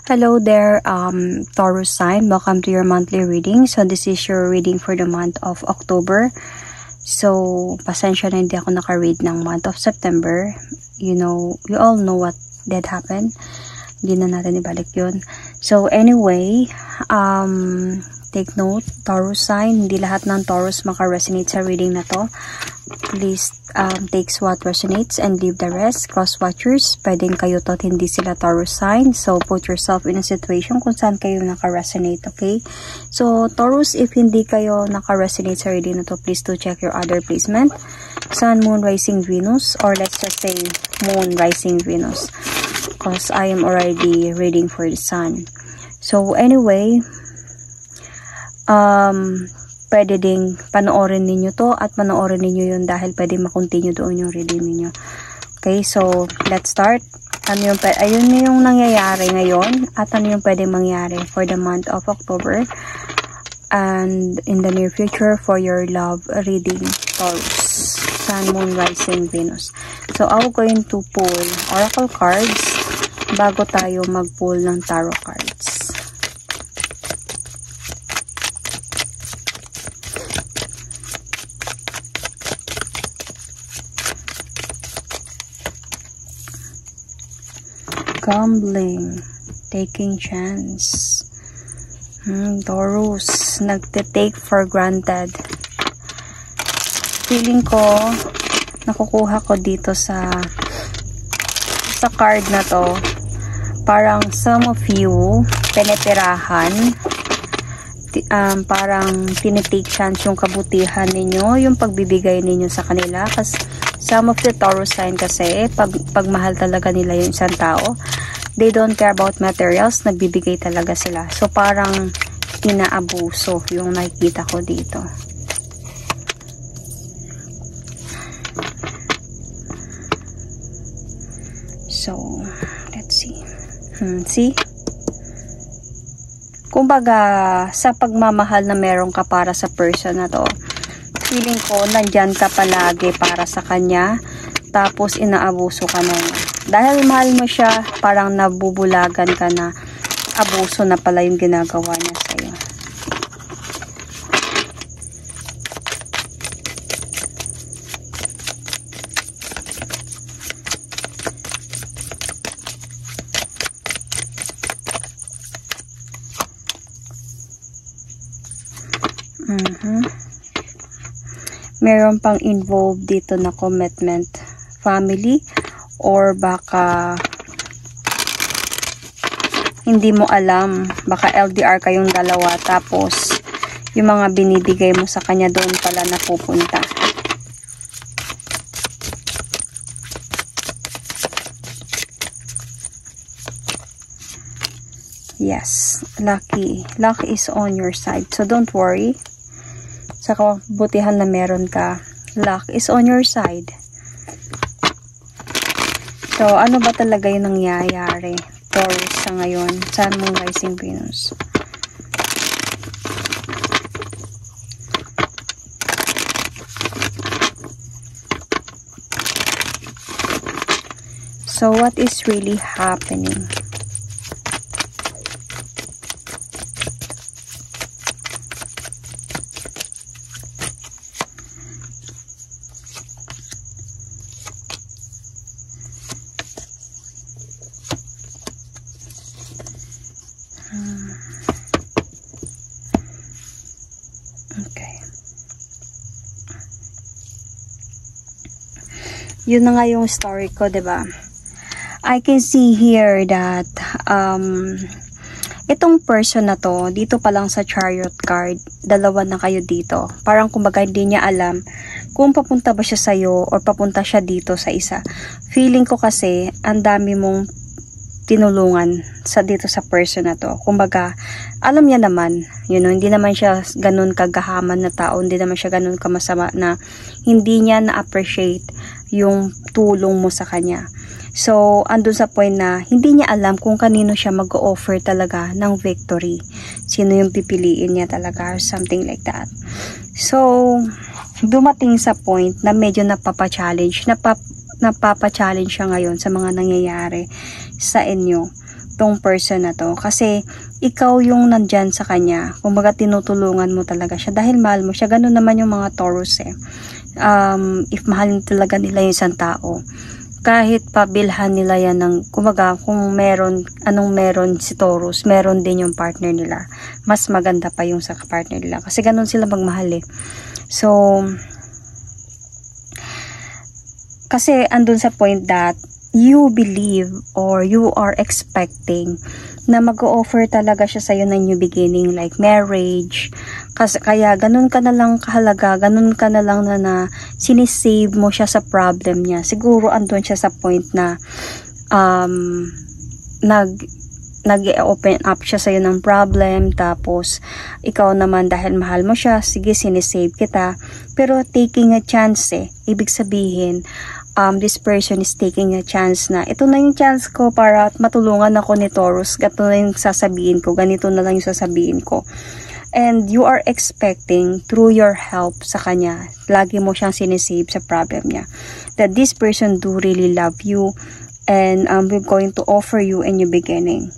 Hello there, Taurus sign. Welcome to your monthly reading. So this is your reading for the month of October. So pasensya na hindi ako naka-read ng month of September. You all know what did happen. Hindi na natin ibalik yun. So anyway, take note, Taurus sign, hindi lahat ng Taurus maka-resonate sa reading na to. Please take what resonates and leave the rest. Cross watchers, pwedeng kayo to at hindi sila Taurus sign. So put yourself in a situation kung saan kayo naka-resonate, okay? So Taurus, if hindi kayo naka-resonate sa reading na to, please do check your other placement. Sun, Moon, Rising, Venus, or let's just say Moon, Rising, Venus, because I am already reading for the Sun. So anyway, pwede ding panoorin ninyo to at panoorin ninyo yun dahil pwede makontinue doon yung reading ninyo. Okay, so let's start. Ayun yung nangyayari ngayon at ano yung pwede mangyari for the month of October and in the near future for your love reading, Taurus, Sun, Moon, Rising, Venus. So I'm going to pull oracle cards bago tayo mag-pull ng tarot cards. Gambling, taking chance. Taurus, nagte-take for granted. Feeling ko, nakukuha ko dito sa card na to, parang some of you, penetirahan, parang tinitake chance yung kabutihan ninyo, yung pagbibigay ninyo sa kanila. Kasi some of the Taurus sign kasi, pag mahal talaga nila yung isang tao, they don't care about materials, nagbibigay talaga sila. So, parang inaabuso yung nakikita ko dito. So, let's see. See? Kumbaga, sa pagmamahal na meron ka para sa person na to, feeling ko, nandyan ka palagi para sa kanya, tapos inaabuso ka na. Dahil mahal mo siya, parang nabubulagan ka na, abuso na pala yung ginagawa niya sa'yo. Meron pang involved dito na commitment, family, or baka hindi mo alam, baka LDR kayong dalawa tapos yung mga binibigay mo sa kanya doon pala napupunta. Yes, lucky is on your side, so don't worry. Sa kabutihan na meron ka, luck is on your side. So, ano ba talaga yung nangyayari, Taurus, sa ngayon? Sun, Moon, Rising, Venus. So, what is really happening? Yun na nga yung story ko, diba? I can see here that itong person na to, dito pa lang sa Chariot card, dalawa na kayo dito. Parang kumbaga hindi niya alam kung papunta ba siya sa'yo or papunta siya dito sa isa. Feeling ko kasi, ang dami mong tinulungan dito sa person na to. Kumbaga, alam niya naman, hindi naman siya ganun kagahaman na tao, hindi naman siya ganun kamasama na hindi niya na-appreciate yung tulong mo sa kanya. So, andun sa point na hindi niya alam kung kanino siya mag-offer talaga ng victory. Sino yung pipiliin niya talaga or something like that. So, dumating sa point na medyo napapa-challenge siya ngayon sa mga nangyayari sa inyo. tong person na to. Kasi ikaw yung nandyan sa kanya. Kumbaga tinutulungan mo talaga siya dahil mahal mo siya. Ganun naman yung mga Taurus eh. If mahalin talaga nila yung isang tao, kahit pabilhan nila yan ng, kumbaga kung anong meron si Taurus, meron din yung partner nila. Mas maganda pa yung sa partner nila. Kasi ganun sila magmahal eh. So, kasi andun sa point that you believe or you are expecting na mag-o-offer talaga siya sa'yo ng new beginning, like marriage. Kasi, kaya ganun ka na lang kahalaga, ganun ka na lang na sinisave mo siya sa problem niya. Siguro andun siya sa point na nag-open up siya sa'yo ng problem, tapos ikaw naman dahil mahal mo siya, sige sinisave kita, pero taking a chance eh. Ibig sabihin, this person is taking a chance na ito na yung chance ko para matulungan ako ni Taurus, ito na yung sasabihin ko, ganito na lang yung sasabihin ko. And you are expecting through your help sa kanya, lagi mo siyang sinisave sa problem niya, that this person do really love you and we're going to offer you a new beginning.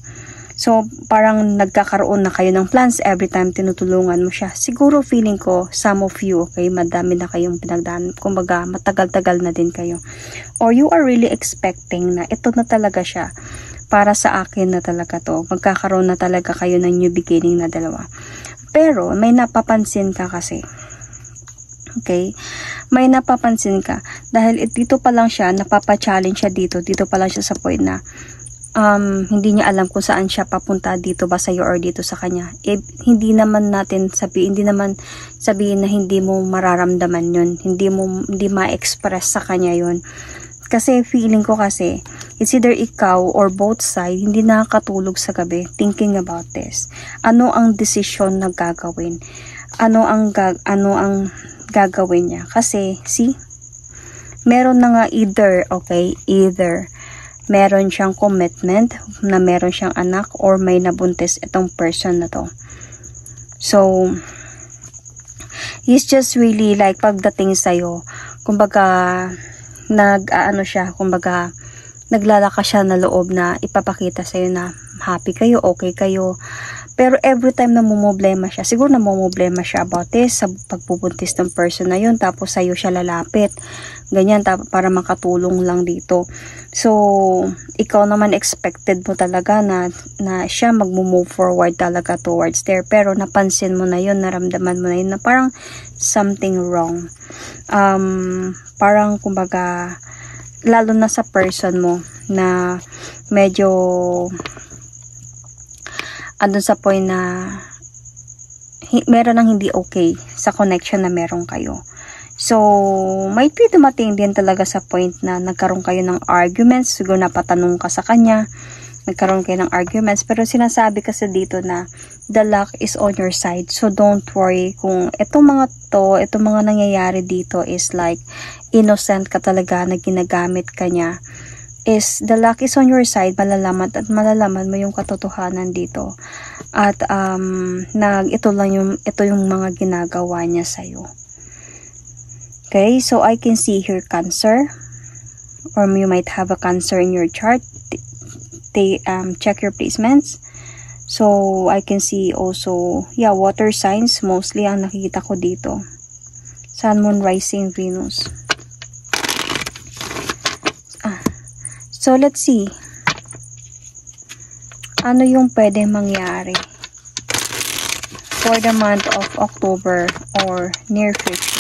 So, parang nagkakaroon na kayo ng plans every time tinutulungan mo siya. Siguro feeling ko, some of you, okay, madami na kayong pinagdaan. Kumbaga, matagal-tagal na din kayo. Or you are really expecting na ito na talaga siya. Para sa akin na talaga to. Magkakaroon na talaga kayo ng new beginning na dalawa. Pero, may napapansin ka kasi. Okay? May napapansin ka. Dahil dito pa lang siya, napapa-challenge siya dito. Dito pa lang siya sa point na hindi niya alam kung saan siya papunta, dito ba sa'yo or dito sa kanya. Hindi naman sabihin na hindi mo mararamdaman yun, hindi ma-express sa kanya yun. Kasi feeling ko kasi, it's either ikaw or both side, hindi nakakatulog sa gabi thinking about this. Ano ang desisyon na gagawin? Ano ang gagawin niya? Kasi, see, meron na nga either meron siyang commitment, na meron siyang anak, or may nabuntis itong person na to. So, he's just really like, pagdating sa'yo, kumbaga, naglalakas siya na loob na ipapakita sa'yo na happy kayo, okay kayo. Pero every time na mumblema siya, siguro na mumblema siya about this, sa pagpubuntis ng person na yun, tapos sa'yo siya lalapit. Ganyan, para makatulong lang dito. So, ikaw naman expected mo talaga na siya mag-move forward talaga towards there. Pero napansin mo na yun, naramdaman mo na yun na parang something wrong. Parang kumbaga, lalo na sa person mo na medyo andun sa point na meron ng hindi okay sa connection na meron kayo. So, might be dumating din talaga sa point na nagkaroon kayo ng arguments. Siguro napatanong ka sa kanya, nagkaroon kayo ng arguments. Pero sinasabi kasi dito na the luck is on your side. So, don't worry kung itong mga nangyayari dito is like innocent ka talaga na ginagamit ka niya. Is the luck is on your side, malalaman mo yung katotohanan dito. At ito yung mga ginagawa niya sa'yo. Okay, so I can see here Cancer, or you might have a Cancer in your chart. Check your placements. So I can see also, water signs mostly ang nakikita ko dito. Sun, Moon, Rising, Venus. So let's see. Ano yung pwede mangyari for the month of October or near future?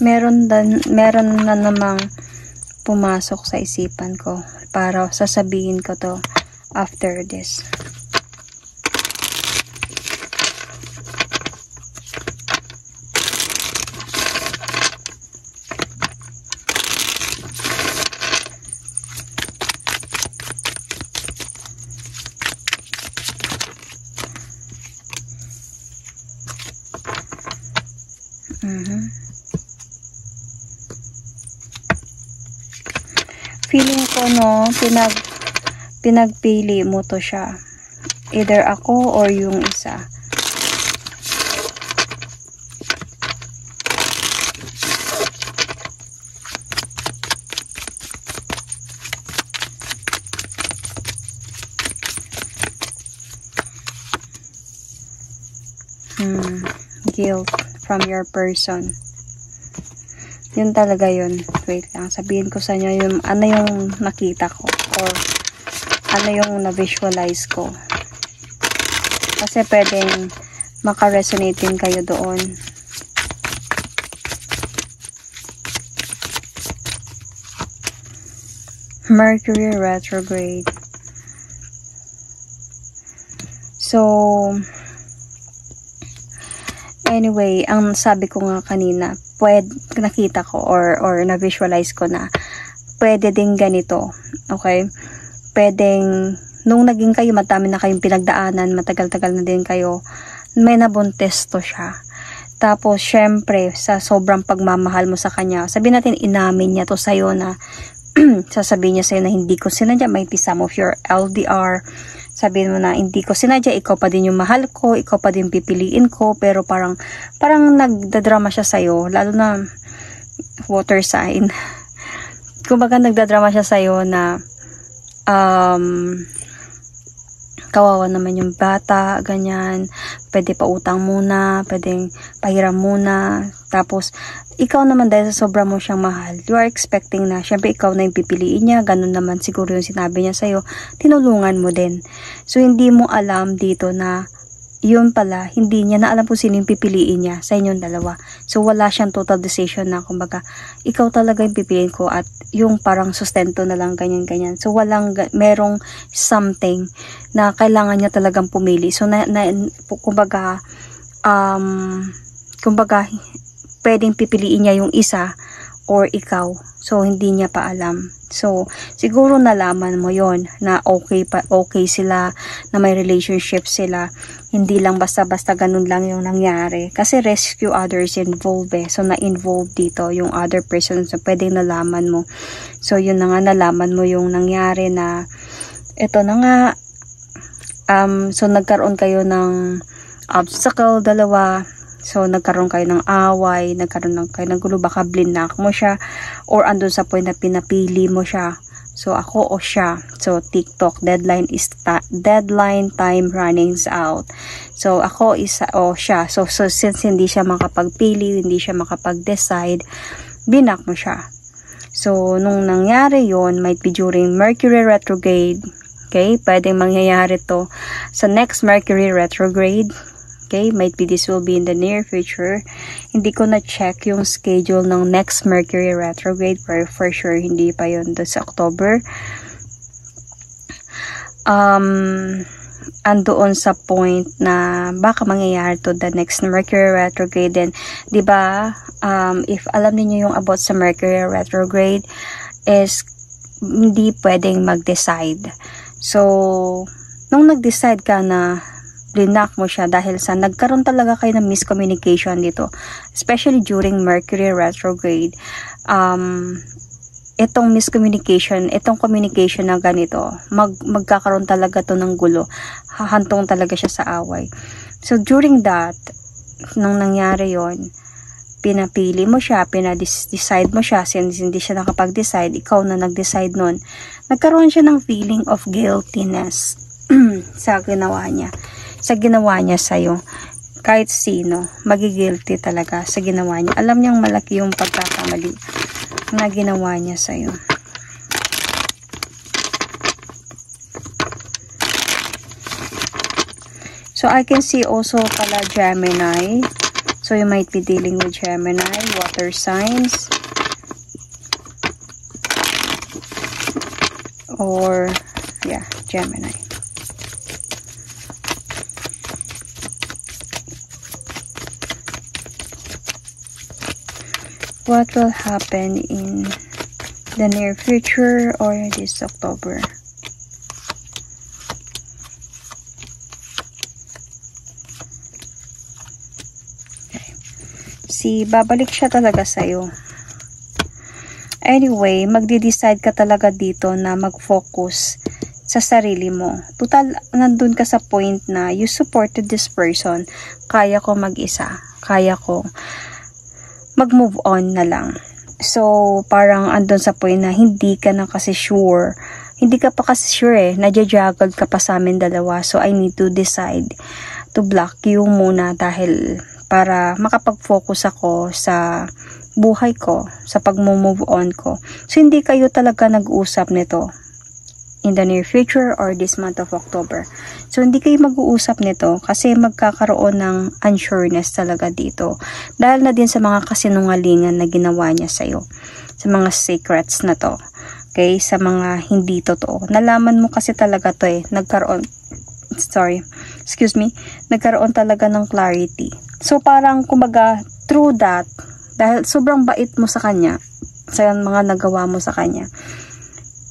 Meron na namang pumasok sa isipan ko para sasabihin ko to after this. feeling ko, no, pinagpili mo to siya. Either ako or yung isa. Guilt from your person. Yun talaga yun. Wait lang, sabihin ko sa inyo yung ano yung nakita ko or ano yung na-visualize ko. Kasi pwedeng maka-resonate din kayo doon. Mercury retrograde. So, anyway, ang sabi ko nga kanina, nakita ko or na-visualize ko na pwede din ganito. Okay? Pwedeng, nung naging kayo, madami na kayong pinagdaanan, matagal-tagal na din kayo, may nabuntes to siya. Tapos, syempre, sa sobrang pagmamahal mo sa kanya, sabihin natin, inamin niya to sa'yo na, sasabihin niya sa'yo na hindi ko sinadya, may some of your LDR, sabihin mo na hindi ko sinadya, ikaw pa din yung mahal ko, ikaw pa din pipiliin ko, pero parang nagdadrama siya sa'yo, lalo na water sign. Kumbaga nagdadrama siya sa'yo na kawawa naman yung bata, ganyan, pwede pa utang muna, pwedeng pahiram muna, tapos ikaw naman dahil sa sobra mo siyang mahal, you are expecting na, syempre ikaw na yung pipiliin niya, ganun naman siguro yung sinabi niya sa'yo, tinulungan mo din. So, hindi mo alam dito na, yun pala, hindi niya na alam kung sino yung pipiliin niya sa inyong dalawa. So, wala siyang total decision na, kumbaga, ikaw talaga yung pipiliin ko at yung parang sustento na lang, ganyan-ganyan. So, merong something na kailangan niya talagang pumili. So, kumbaga, pwedeng pipiliin niya yung isa or ikaw. So, hindi niya pa alam. So, siguro nalaman mo yon na okay sila, na may relationship sila. Hindi lang basta-basta ganun lang yung nangyari. Kasi rescue others involved eh. So, na-involved dito yung other person. So, pwedeng nalaman mo. So, yun na nga, nalaman mo yung nangyari na ito na nga. So, nagkaroon kayo ng obstacle, dalawa. So, nagkaroon kayo ng away, nagkaroon kayo ng gulo, baka blinak mo siya, or andun sa point na pinapili mo siya. So, ako o siya. So, TikTok, deadline time runnings out. So, ako o siya. So, since hindi siya makapagpili, hindi siya makapag-decide, binak mo siya. So, nung nangyari yon, might be during Mercury retrograde. Okay? Pwedeng mangyayari to sa next Mercury retrograde. Okay, might be this will be in the near future. Hindi ko na-check yung schedule ng next Mercury retrograde, but for sure, hindi pa yun sa October. Andoon sa point na baka mangyayari to the next Mercury retrograde. Then, di ba, if alam niyo yung about sa Mercury retrograde, is hindi pwedeng mag-decide. So, nung nag-decide ka na blinak mo siya dahil sa nagkaroon talaga kayo ng miscommunication dito, especially during Mercury retrograde, itong miscommunication, itong communication na ganito, magkakaroon talaga to ng gulo, hahantong talaga siya sa away. So during that, nung nangyari yon, pinapili mo siya, pinadecide mo siya, since hindi siya nakapag-decide, ikaw na nag-decide nun, nagkaroon siya ng feeling of guiltiness sa ginawa niya sa'yo. Kahit sino, magigilty talaga sa ginawa niya. Alam niyang malaki yung pagkakamali na ginawa niya sa'yo. So, I can see also pala Gemini. So, you might be dealing with Gemini, water signs. Or, yeah, Gemini. What will happen in the near future or this October? Okay. Babalik siya talaga sa'yo. Anyway, magde-decide ka talaga dito na mag-focus sa sarili mo. Total, nandun ka sa point na you supported this person. Kaya ko mag-isa. Kaya ko mag-move on na lang. So, parang andun sa point na hindi ka na kasi sure. Hindi ka pa kasi sure Nadya-juggle ka pa sa amin dalawa. So, I need to decide to block you muna dahil para makapag-focus ako sa buhay ko, sa pag-move on ko. So, hindi kayo talaga nag-uusap nito in the near future or this month of October. So, hindi kayo mag-uusap nito kasi magkakaroon ng unsureness talaga dito. Dahil na din sa mga kasinungalingan na ginawa niya sa'yo. Sa mga secrets na to. Okay? Sa mga hindi totoo. Nalaman mo kasi talaga to nagkaroon talaga ng clarity. So, parang kumbaga, through that, dahil sobrang bait mo sa kanya, sa mga nagawa mo sa kanya,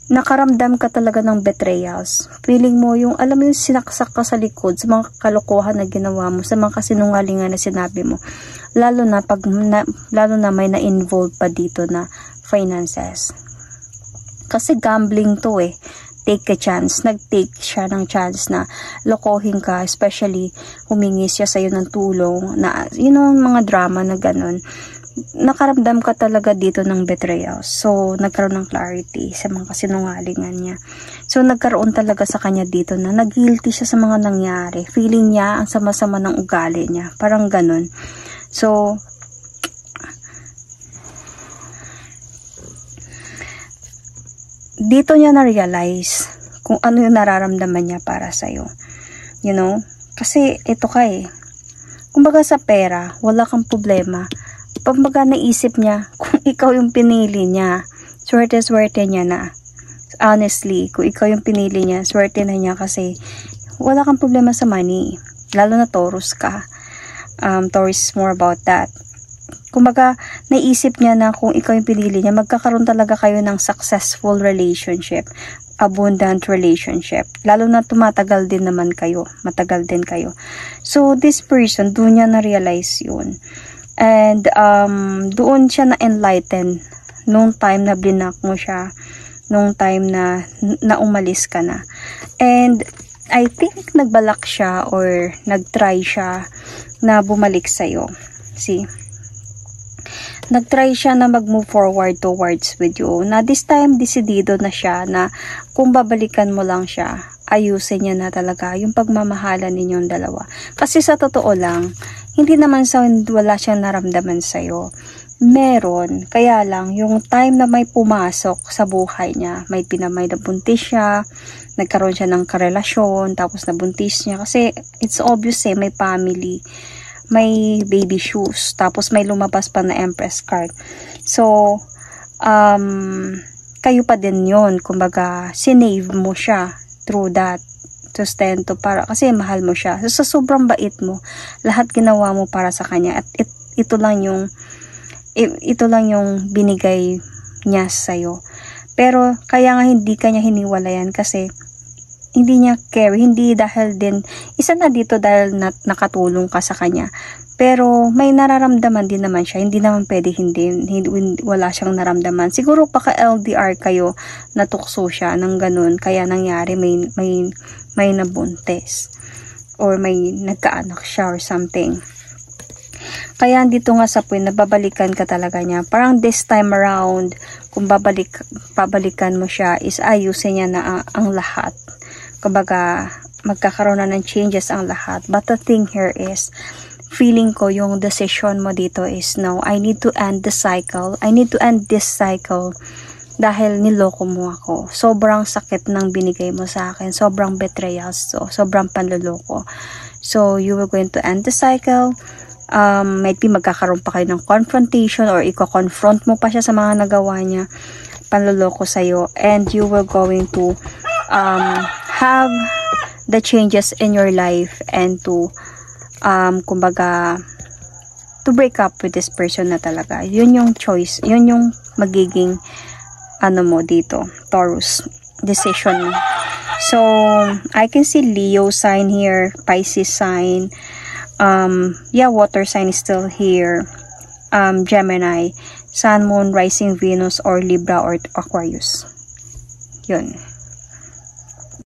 nakaramdam ka talaga ng betrayals. Feeling mo yung, alam mo yung sinaksak ka sa likod, sa mga kalokohan na ginawa mo, sa mga kasinungalingan na sinabi mo. Lalo na may na-involve pa dito na finances. Kasi gambling to Take a chance. Nag-take siya ng chance na lokohin ka, especially humingi siya sa'yo ng tulong, na, mga drama na ganun. Nakaramdam ka talaga dito ng betrayal. So, nagkaroon ng clarity sa mga kasinungalingan niya. So, nagkaroon talaga sa kanya dito na nag-guilty siya sa mga nangyari. Feeling niya ang sama-sama ng ugali niya. Parang ganun. So, dito niya na-realize kung ano yung nararamdaman niya para sa'yo. Kasi ito ka kumbaga sa pera, wala kang problema. Pagbaga naisip niya, kung ikaw yung pinili niya, swerte niya na. Honestly, kung ikaw yung pinili niya, swerte na niya kasi wala kang problema sa money. Lalo na Taurus ka. Taurus is more about that. Kumbaga, naisip niya na kung ikaw yung pinili niya, magkakaroon talaga kayo ng successful relationship, abundant relationship. Lalo na tumatagal din naman kayo, matagal din kayo. So, this person, doon niya na-realize yun. And, doon siya na-enlighten nung time na blinak mo siya, nung time na umalis ka na. And, I think nagbalak siya or nagtry siya na bumalik sa'yo. See? Nagtry siya na mag-move forward towards with you. Na this time, desidido na siya na kung babalikan mo lang siya, ayusin niya na talaga yung pagmamahalan ninyong dalawa. Kasi sa totoo lang, hindi naman wala siyang naramdaman sa'yo. Meron. Kaya lang, yung time na may pumasok sa buhay niya, may nabuntis siya, nagkaroon siya ng karelasyon, tapos nabuntis niya. Kasi it's obvious may family, may baby shoes, tapos may lumabas pa na Empress card. So, kayo pa din yun. Kumbaga, sinave mo siya through that sustento para kasi mahal mo siya. So, sa sobrang bait mo, lahat ginawa mo para sa kanya at ito lang yung binigay niya sa'yo. Pero kaya nga hindi kanya hiniwalayan kasi hindi niya care, hindi dahil din isa na dito dahil nakatulong ka sa kanya. Pero may nararamdaman din naman siya. Hindi naman pwede hindi wala siyang naramdaman. Siguro baka LDR kayo, natukso siya ng ganun. Kaya nangyari may nabuntis. Or may nagkaanak siya or something. Kaya dito nga sa point, nababalikan ka talaga niya. Parang this time around, kung babalikan mo siya, is ayusin niya na ang lahat. Kumbaga, magkakaroon na ng changes ang lahat. But the thing here is, feeling ko yung decision mo dito is, no, I need to end the cycle. I need to end this cycle dahil niloko mo ako. Sobrang sakit ng binigay mo sa akin. Sobrang betrayal. Sobrang panluloko. So, you were going to end the cycle. Maybe magkakaroon pa kayo ng confrontation or i-confront mo pa siya sa mga nagawa niya. Panluloko sa'yo. And you were going to have the changes in your life and to kumbaga to break up with this person na talaga. Yun yung choice, yun yung magiging mo dito, Taurus decision mo. So I can see Leo sign here, Pisces sign, water sign is still here, Gemini. Sun, Moon, Rising, Venus, or Libra, or Aquarius. Yun.